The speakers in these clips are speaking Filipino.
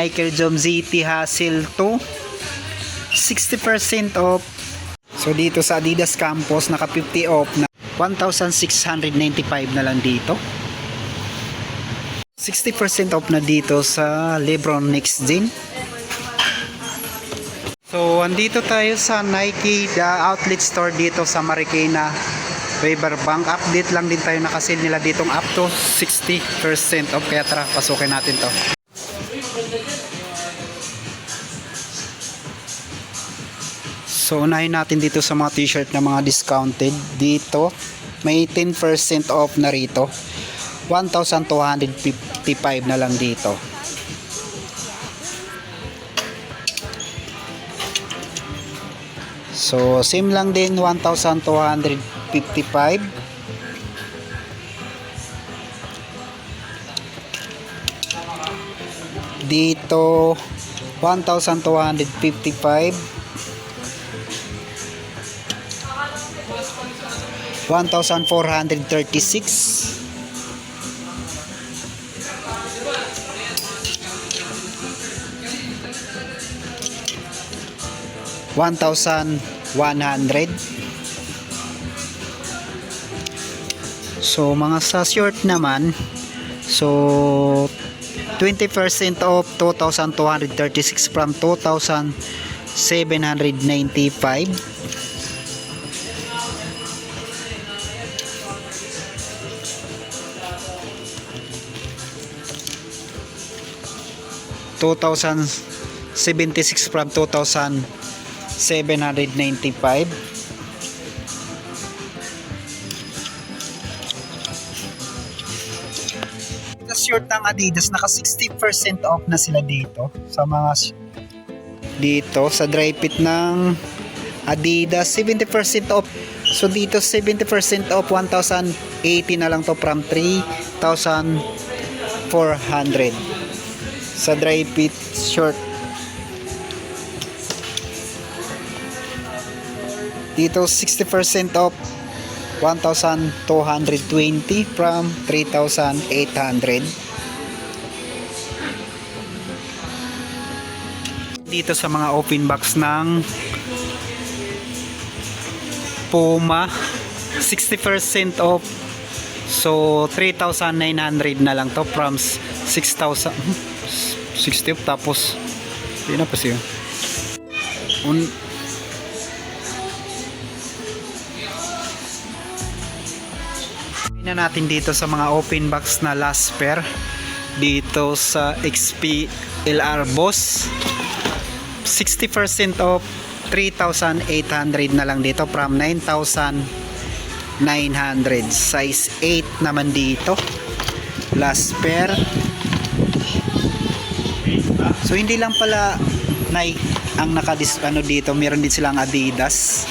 Nike Zoom ZT Hassel 2, 60% off. So dito sa Adidas Campus naka 50 off na 1,695 na lang dito. 60% off na dito sa Lebron Next Gen. So andito tayo sa Nike the outlet store dito sa Marikina Riverbank. Update lang din tayo, nakasil nila ditong up to 60% off, kaya tara pasukin natin to. So unahin natin dito sa mga t-shirt na mga discounted. Dito may 10% off na rito, 1,255 na lang dito. So same lang din, 1,255. Dito 1,255, 1,436, 1,100. So mga sa short naman, so 20% off, 2,236 from 2,795. $2,076 from 2,795. Short ng Adidas naka 60% off na sila dito sa mga dito sa dry fit ng Adidas, 70% off. So dito 70% off, 1,080 na lang to from 3,400 sa dry fit short. Dito 60% off, 1,220 from 3,800. Dito sa mga open box ng Puma, 60% off. So 3,900 na lang to from 6,000. 60 off, tapos hindi na pa siya. Na natin dito sa mga open box na last pair dito sa XP LR Boss, 60% off, 3,800 na lang dito from 9,900. Size 8 naman dito, last pair. So hindi lang pala Nike ang ano dito, meron din silang Adidas.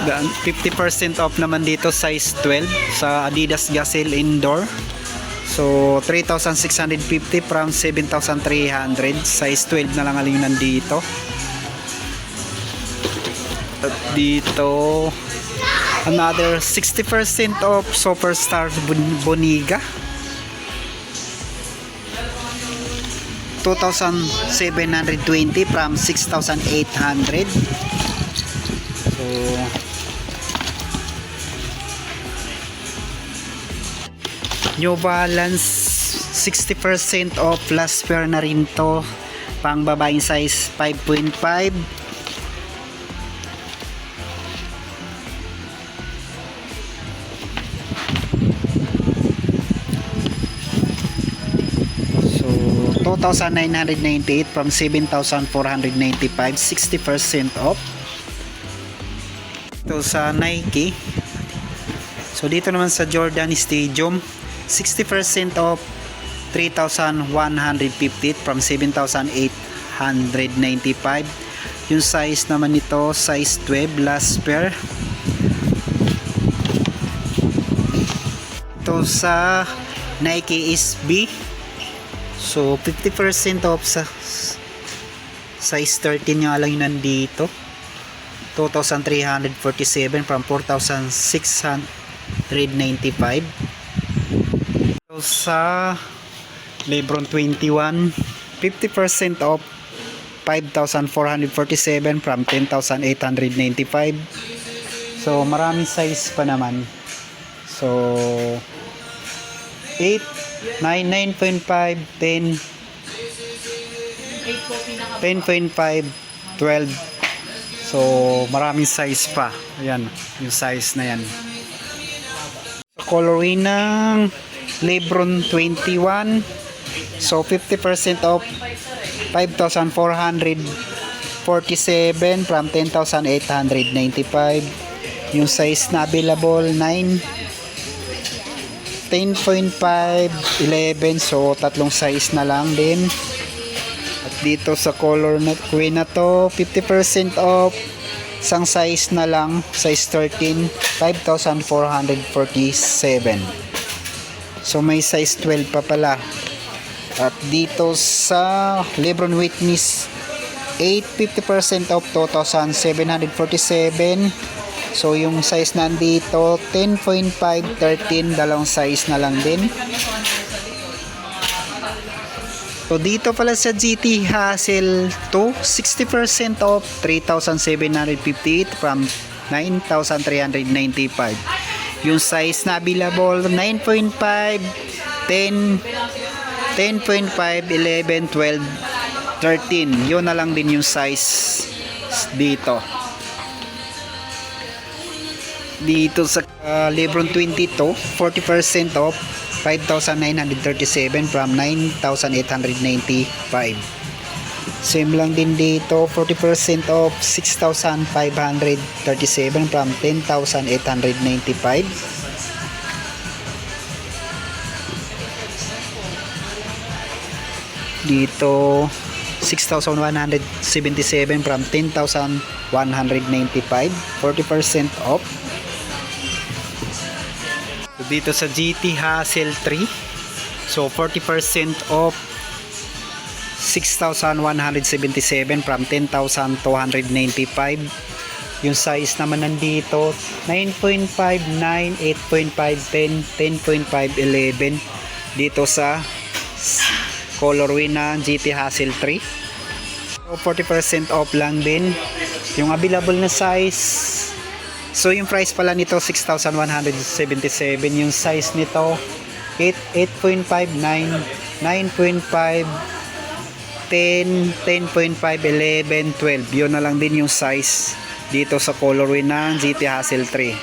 50% off naman dito, size 12 sa Adidas Gazelle Indoor. So 3,650 from 7,300. Size 12 na lang alin nandito. At dito another 60% off Superstar Boniga, 2,720 from 6,800. So New Balance, 60% off, last pair na rin to, pang babaeng size 5.5. So 2,998 from 7,495, 60% off. Ito sa Nike. So dito naman sa Jordan Stadium, 60% off, 3,150 from 7,895. Yung size naman nito, size 12, last pair. Ito sa Nike SB, so 50% off sa size 13 nga lang yun nandito, 2,347 from 4,695. So Sa Lebron 21, 50% off 5,447 from 10,895. So maraming size pa naman. So 8, 9, 9.5, 10, 10.5, 12. So maraming size pa. Ayan, yung size na yan. Colorway ng Lebron 21. So 50% off 5,447 from 10,895. Yung size na available 9, 10.5, 11. So tatlong size na lang din. At dito sa color na queen na to, 50% off, isang size na lang, size 13, 5,447. So may size 12 pa pala. At dito sa Lebron Witness 8, 50% off 2,747. So yung size nandito 10.5, 13, dalawang size na lang din. So dito pala sa GT Hassel 2, 60% off 3,758 from 9,395. Yung size na available 9.5, 10, 10.5, 11, 12, 13. Yun na lang din yung size dito. Dito sa Lebron 22, 40% off 5,937 from 9,895. Same lang din dito, 40% off 6,537 from 10,895. Dito 6,177 from 10,195, 40% off. Dito sa GT Hassel 3, so 40% off 6,177 from 10,295. Yung size naman nandito 9.5, 9, 8.5, 10, 10.5, 11. Dito sa colorway na GT Hassel 3, so 40% off lang din yung available na size. So yung price pala nito 6,177, yung size nito 8, 8.5, 9, 9.5, 10, 10.5, 11, 12. Yun na lang din yung size dito sa colorway ng GT Hassel 3.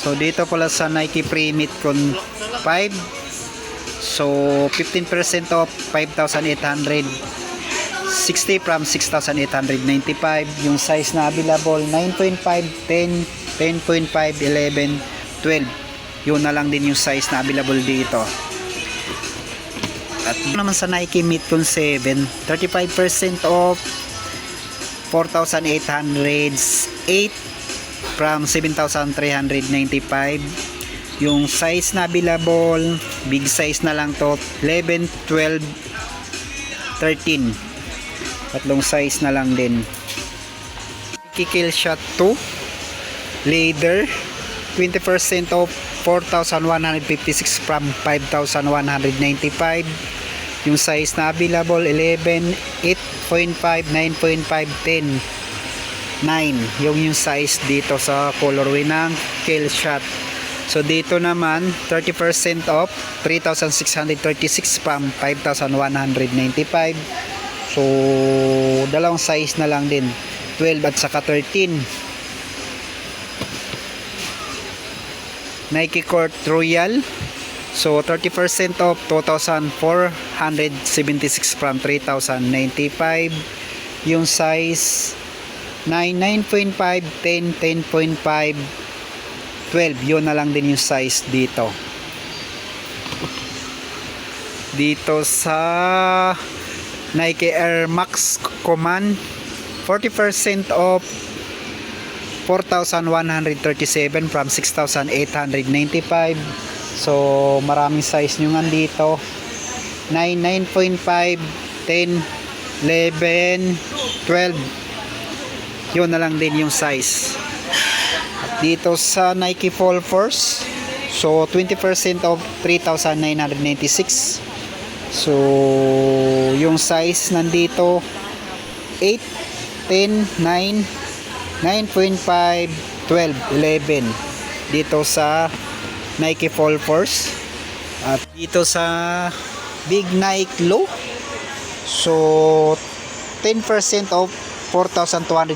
So dito pala sa Nike Pre-Knit Con 5, so 15% off 5,860 from 6,895. Yung size na available 9.5, 10, 10.5, 11, 12. Yun na lang din yung size na available dito. At naman sa Nike Metcon 7, 35% off 4,808 from 7,395. Yung size na available, big size na lang to, 11, 12, 13. Tatlong size na lang din. Kill Shot 2 leather, 20% off 4,156 from 5,195. Yung size na available 11, 8.5, 9.5, 10, 9. Yung size dito sa colorway ng Kill Shot. So dito naman 30% off 3,636 from 5,195. So dalawang size na lang din, 12 at saka 13. Nike Court Royal, so 30% off 2,476 from 3,095. Yung size 9, 9.5, 10, 10.5, 12. Yun na lang din yung size dito. Dito sa Nike Air Max Command, 40% off 4,137 from 6,895. So maraming size nyo nga dito, 9, 9.5, 10, 11, 12. Yun na lang din yung size. At dito sa Nike Fall Force, So 20% of 3,996. So yung size nandito 8, 10, 9, 9.5, 12, 11 dito sa Nike Fall Force. At dito sa Big Nike Low, so 10% of 4,225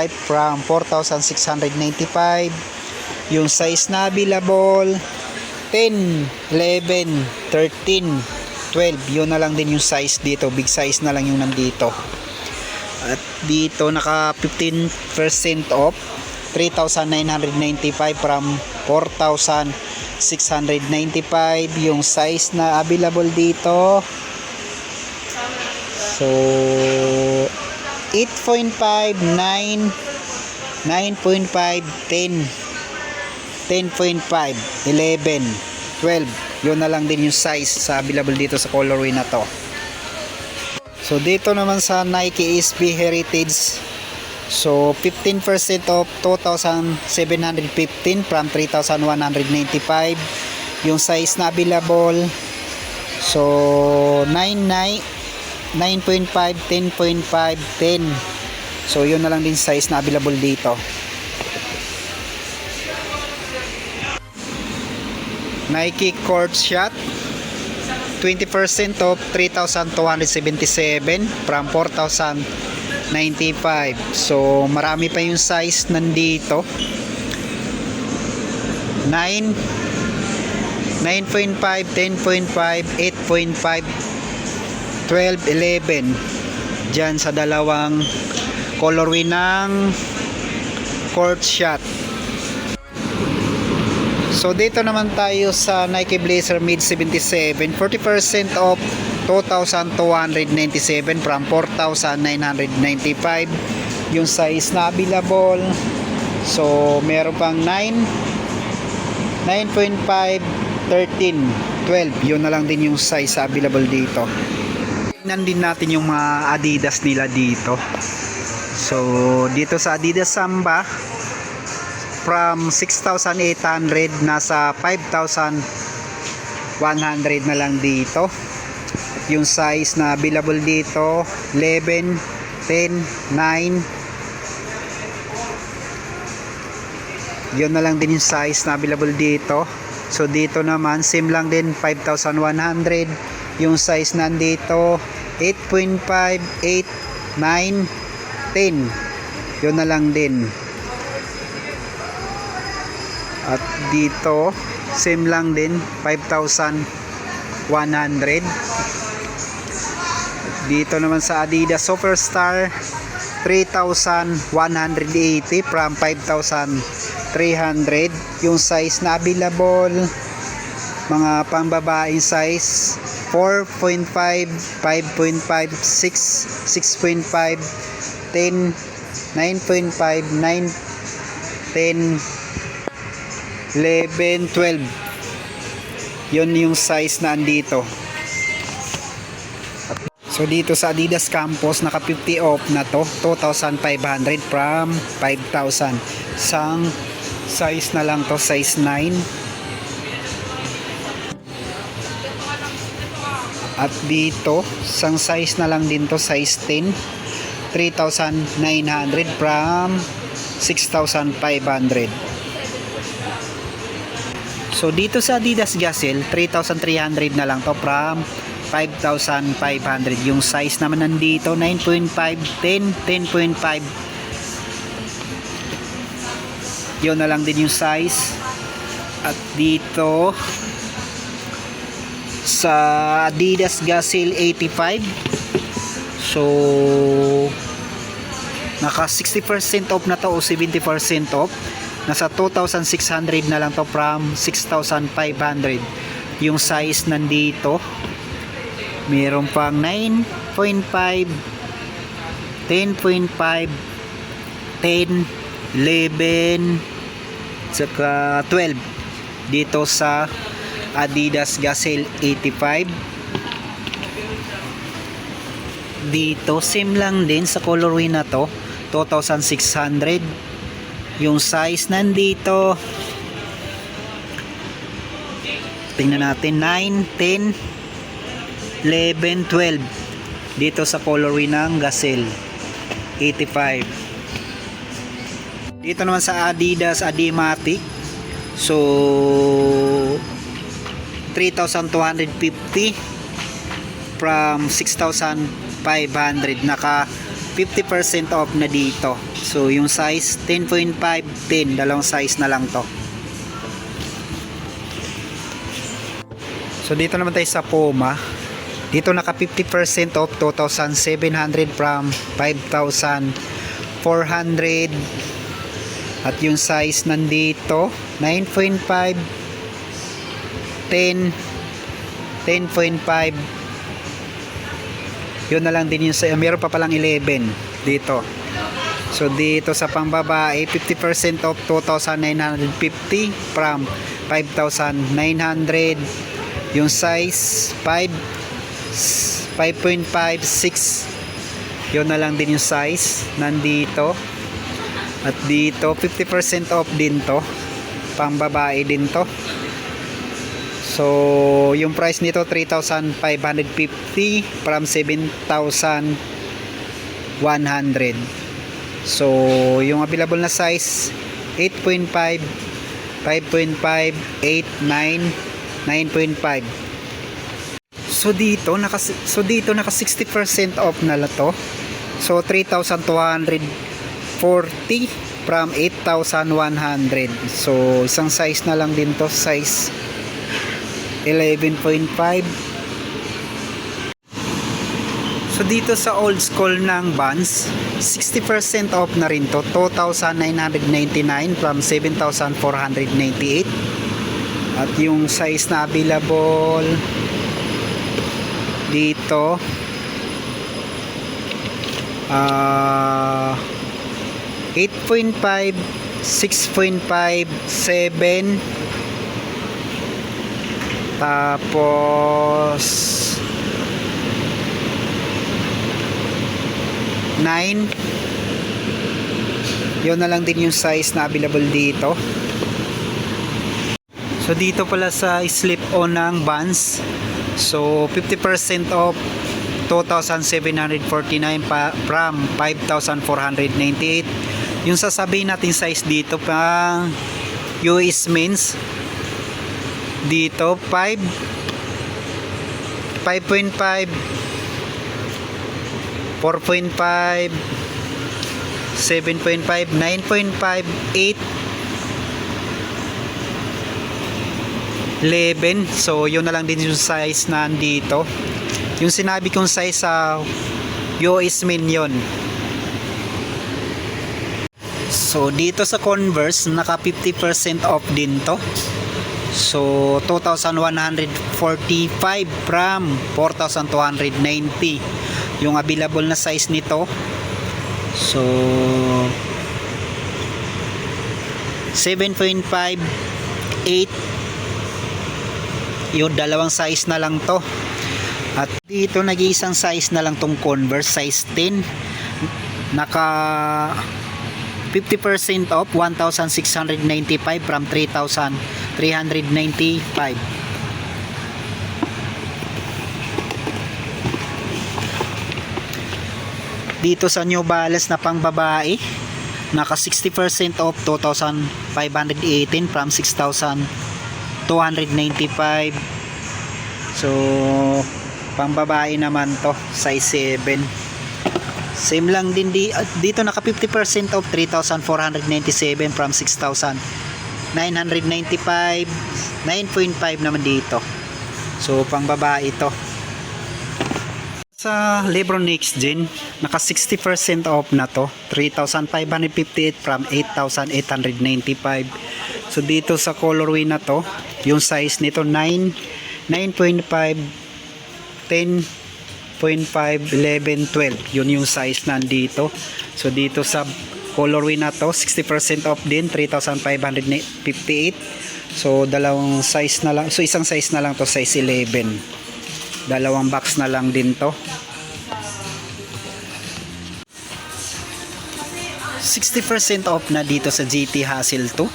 from 4,695. Yung size na available 10, 11, 13, 12. Yun na lang din yung size dito. Big size na lang yung nandito. At dito naka 15% off 3,995 from 4,695. Yung size na available dito, so 8.5, 9, 9.5, 10, 10.5, 11, 12. Yun na lang din yung size sa available dito sa colorway na to. So dito naman sa Nike SB Heritage, so 15% off 2,715 from 3,195. Yung size na available, so 9.5, 10.5, 10. So yun na lang din size na available dito. Nike Court Shot, 20% off 3,277 from 4,095. So marami pa yung size nandito. 9, 9.5, 10.5, 8.5, 12, 11 dyan sa dalawang colorway ng Court Shot. So dito naman tayo sa Nike Blazer Mid 77, 40% off 2,297 from 4,995. Yung size na available, so meron pang 9, 9.5, 13, 12. Yun na lang din yung size available dito. Tingnan din natin yung mga Adidas nila dito. So dito sa Adidas Samba, from 6,800 nasa 5,100 na lang dito. Yung size na available dito 11, 10, 9. Yun na lang din yung size na available dito. So dito naman same lang din, 5,100. Yung size nandito 8.5, 8, 9, 10. Yun na lang din. At dito same lang din, 5,100. Dito naman sa Adidas Superstar, 3,180 from 5,300. Yung size na available, mga pambabaeng size 4.5, 5.5, 6, 6.5, 10, 9.5, 9, 10, 11, 12. Yun yung size na andito. So dito sa Adidas Campus, naka 50 off na to, 2,500 from 5,000. Isang size na lang to, size 9. At dito, isang size na lang din to, size 10, 3,900 from 6,500. So dito sa Adidas Gazelle, 3,300 na lang to from 5,500. Yung size naman nandito 9.5, 10, 10.5. Yun na lang din yung size. At dito sa Adidas Gazelle 85, so naka 60% off na to o 70% off. Nasa 2,600 na lang to from 6,500. Yung size nandito, meron pang 9.5, 10.5, 10, 11, saka 12 dito sa Adidas Gazelle 85. Dito same lang din sa colorway na to, 2,600. Yung size nandito Tingnan natin 9, 10, 11, 12 dito sa colorway ng Gazelle 85. Dito naman sa Adidas Adimatic, so 3,250 from 6,500, naka 50% off na dito. So yung size 10.5, 10, dalawang size na lang to. So dito naman tayo sa Puma. Dito naka 50% off, 2,700 from 5,400. At yung size nandito 9.5, 10, 10.5. Yun na lang din yung sa, meron pa palang 11 dito. So dito sa pangbabae 50% off, 2,950 from 5,900. Yung size 5, 5.5, 6. Yun na lang din yung size nandito. At dito 50% off din to, pangbabae din to. So yung price nito 3,550 from 7,100. So yung available na size 8.5, 5.5, 8, 9, 9.5. So dito naka 60% off na la to. So 3,240 from 8,100. So isang size na lang din to, size 11.5. So dito sa old school ng Vans, 60% off na rin to, 2,999 from 7,498. At yung size na available dito 8.5, 6.5, 7, tapos 9. Yun na lang din yung size na available dito. So dito pala sa slip-on ng Vans, so 50% off, 2,749 from 5,498. Yung sasabihin natin size dito pang US men's, dito 5, 5.5, 4.5, 7.5, 9.5, 8, 11. So yun na lang din yung size na nandito. Yung sinabi kong size sa US men yun. So dito sa Converse naka 50% off din to. So 2,145 from 4,290 yung available na size nito. So 7.5, 8, yung dalawang size na lang to. At dito nag-iisang size na lang tong Converse, size 10, naka 50% off, 1,695 from 3,395. Dito sa New Balance na pang babae, naka 60% off, 2,518 from 6,295. So pang babae naman to, size 7. Same lang din dito naka 50% off, 3,497 from 6,995. 9.5 naman dito. So pang babae to. Sa Lebron Next Gen, naka 60% off na to, 3,558 from 8,895. So dito sa colorway na to, yung size nito 9, 9.5, 10.5, 11, 12. Yun yung size nandito. So dito sa colorway na to, 60% off din, 3,558. So dalawang size na lang. So isang size na lang to, size 11. Dalawang box na lang din to. 60% off na dito sa GT Hassel 2.